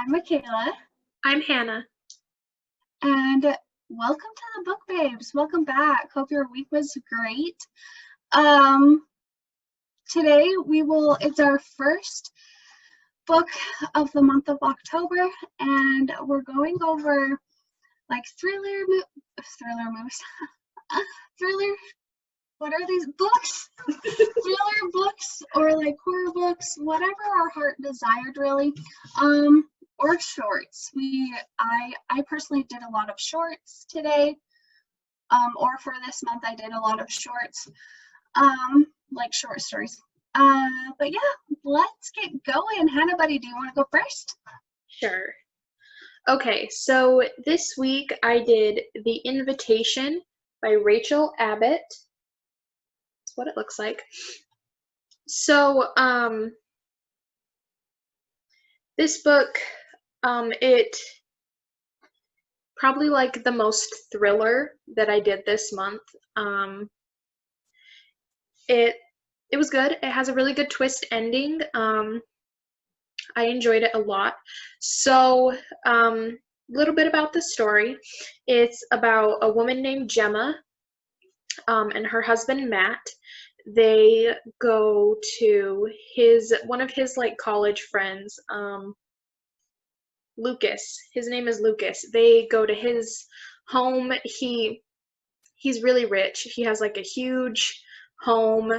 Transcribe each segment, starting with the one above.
I'm Michaela, I'm Hannah. and welcome to the Book Babes. Welcome back. Hope your week was great. Um, Today it's our first book of the month of October, and we're going over like thriller movies, thriller. What are these books? Thriller books or like horror books, whatever our heart desired, really. Or shorts. I personally did a lot of shorts today. Or for this month I did a lot of shorts. Like short stories. But yeah, let's get going. Hannah, buddy, do you want to go first? Sure. Okay, so this week I did The Invitation by Rachel Abbott. That's what it looks like. So, this book, it probably like the most thriller that I did this month. It was good. It has a really good twist ending. I enjoyed it a lot. So, little bit about the story. It's about a woman named Gemma, and her husband Matt. They go to one of his like college friends, Lucas. His name is Lucas. They go to his home. He's really rich. He has like a huge home,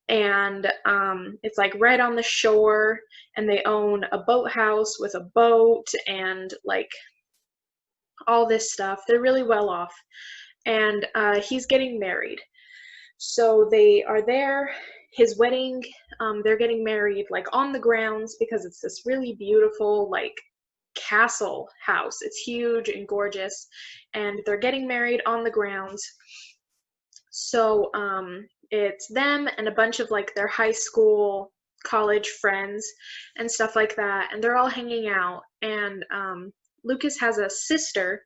and it's like right on the shore, and they own a boathouse with a boat and like all this stuff. They're really well off, and he's getting married. So they are there. His wedding, they're getting married like on the grounds because it's this really beautiful like castle house. It's huge and gorgeous, and they're getting married on the grounds. So it's them and a bunch of like their high school, college friends and stuff like that, and they're all hanging out. And Lucas has a sister.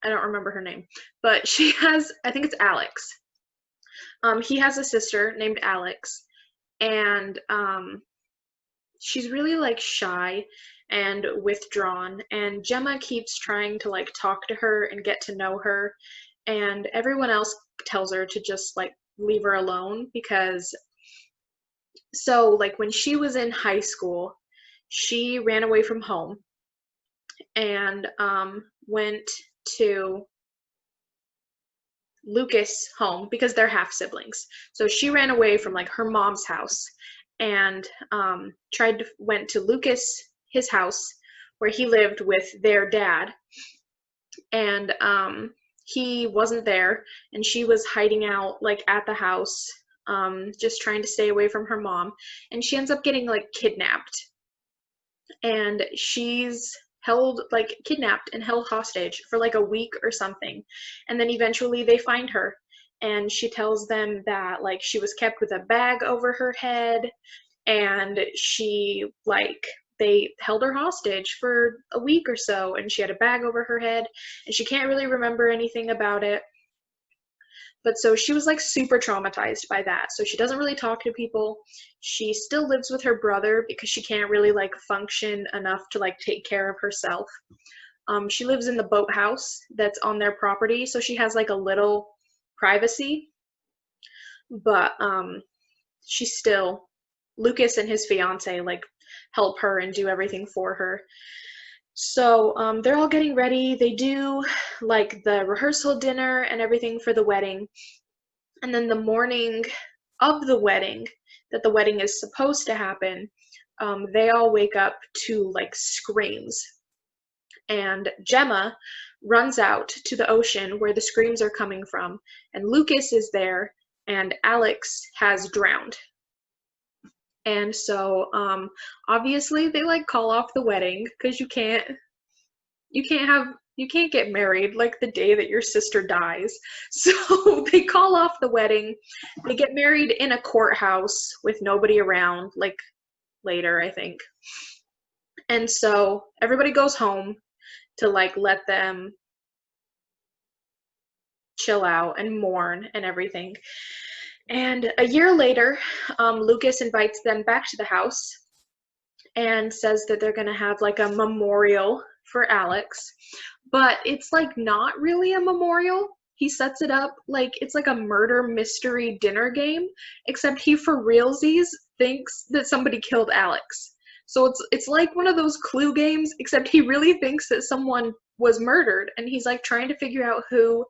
I don't remember her name, but I think it's Alex. He has a sister named Alex, and she's really like shy and withdrawn, and Gemma keeps trying to like talk to her and get to know her, and everyone else tells her to just like leave her alone. Because so like when she was in high school, she ran away from home and went to Lucas' home because they're half siblings. So she ran away from like her mom's house and went to Lucas, his house, where he lived with their dad. And he wasn't there, and she was hiding out like at the house, just trying to stay away from her mom. And she ends up getting like kidnapped, and she's kidnapped and held hostage for like a week or something. And then eventually they find her, and she tells them that like she was kept with a bag over her head, and they held her hostage for a week or so, and she had a bag over her head, and she can't really remember anything about it. But so she was like super traumatized by that. So she doesn't really talk to people. She still lives with her brother because she can't really like function enough to like take care of herself. She lives in the boathouse that's on their property, so she has like a little privacy. But Lucas and his fiance like help her and do everything for her. So they're all getting ready. They do like the rehearsal dinner and everything for the wedding. And then the morning of the wedding, that the wedding is supposed to happen, they all wake up to like screams. And Gemma runs out to the ocean where the screams are coming from. And Lucas is there, and Alex has drowned. And so obviously they like call off the wedding because you can't get married like the day that your sister dies. So they call off the wedding. They get married in a courthouse with nobody around, like later, I think. And so everybody goes home to like let them chill out and mourn and everything. And a year later, Lucas invites them back to the house, and says that they're going to have like a memorial for Alex, but it's like not really a memorial. He sets it up like it's like a murder mystery dinner game, except he for realsies thinks that somebody killed Alex. So it's like one of those Clue games, except he really thinks that someone was murdered, and he's like trying to figure out who.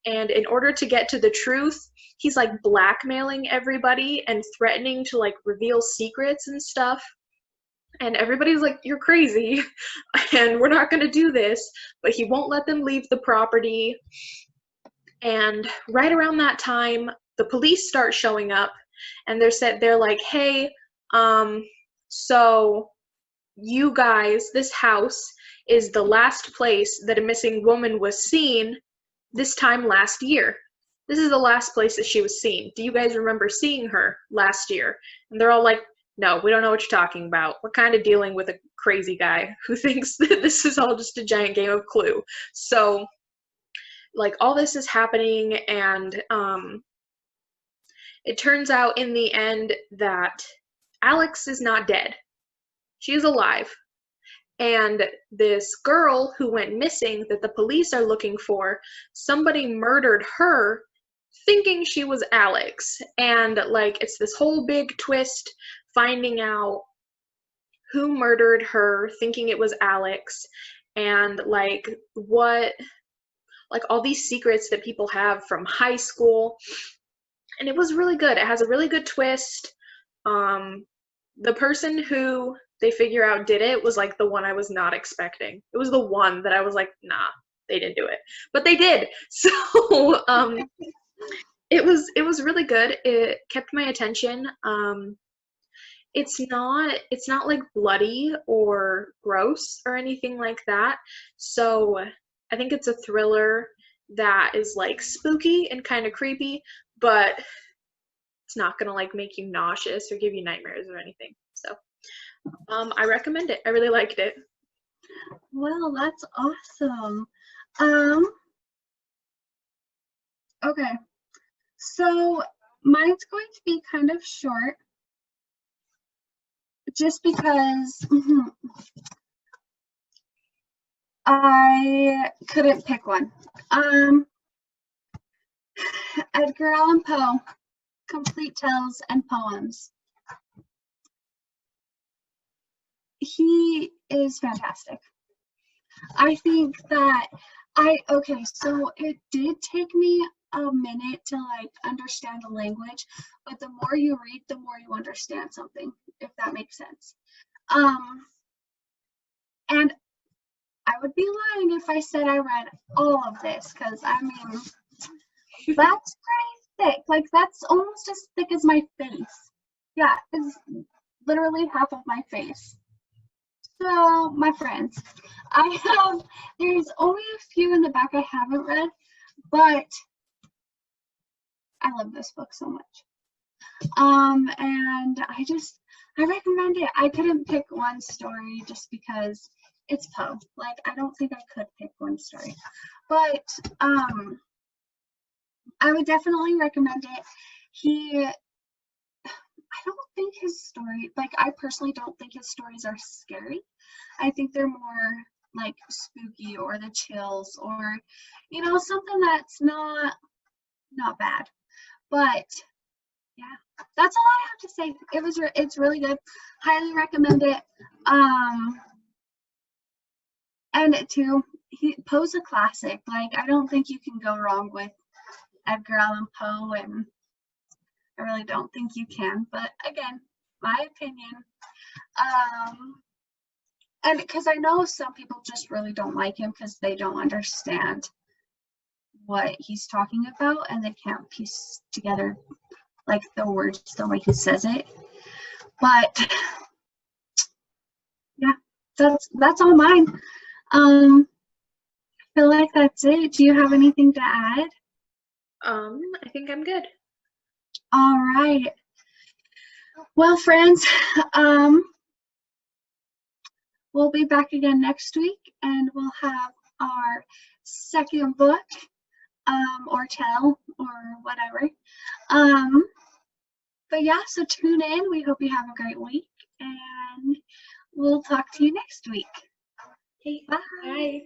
And in order to get to the truth, he's like blackmailing everybody and threatening to like reveal secrets and stuff. And everybody's like, you're crazy, and we're not going to do this. But he won't let them leave the property. And right around that time, the police start showing up, and they're like, hey, so you guys, this house is the last place that a missing woman was seen this time last year. This is the last place that she was seen. Do you guys remember seeing her last year? And they're all like, no, we don't know what you're talking about. We're kind of dealing with a crazy guy who thinks that this is all just a giant game of Clue. So, like, all this is happening, and it turns out in the end that Alex is not dead. She is alive. And this girl who went missing that the police are looking for, somebody murdered her thinking she was Alex. And like it's this whole big twist finding out who murdered her thinking it was Alex, and like what, like all these secrets that people have from high school. And it was really good. It has a really good twist. The person who they figure out did it was like the one I was not expecting. It was the one that I was like, nah, they didn't do it, but they did. So it was really good. It kept my attention. It's not like bloody or gross or anything like that. So I think it's a thriller that is like spooky and kind of creepy, but it's not gonna like make you nauseous or give you nightmares or anything. So I recommend it. I really liked it. Well, that's awesome. Okay, so mine's going to be kind of short, just because I couldn't pick one. Edgar Allan Poe, Complete Tales and Poems. He is fantastic. I think that okay, so it did take me a minute to like understand the language, but the more you read, the more you understand something, if that makes sense. And I would be lying if I said I read all of this, because I mean, that's pretty thick. Like that's almost as thick as my face. Yeah, it's literally half of my face. So, my friends, there's only a few in the back I haven't read, but I love this book so much. And I recommend it. I couldn't pick one story just because it's Poe. Like, I don't think I could pick one story, but, I would definitely recommend it. I don't think his story, like I personally don't think his stories are scary. I think they're more like spooky or the chills or, you know, something that's not bad. But yeah, that's all I have to say. It's really good. Highly recommend it. And too, Poe's a classic. Like I don't think you can go wrong with Edgar Allan Poe, and I really don't think you can, but again, my opinion. And because I know some people just really don't like him because they don't understand what he's talking about and they can't piece together like the words the way he says it. But yeah, that's all mine. I feel like that's it. Do you have anything to add? I think I'm good. All right. Well, friends, we'll be back again next week, and we'll have our second book, or tell, or whatever. But yeah, so tune in. We hope you have a great week, and we'll talk to you next week. Okay, Bye. bye.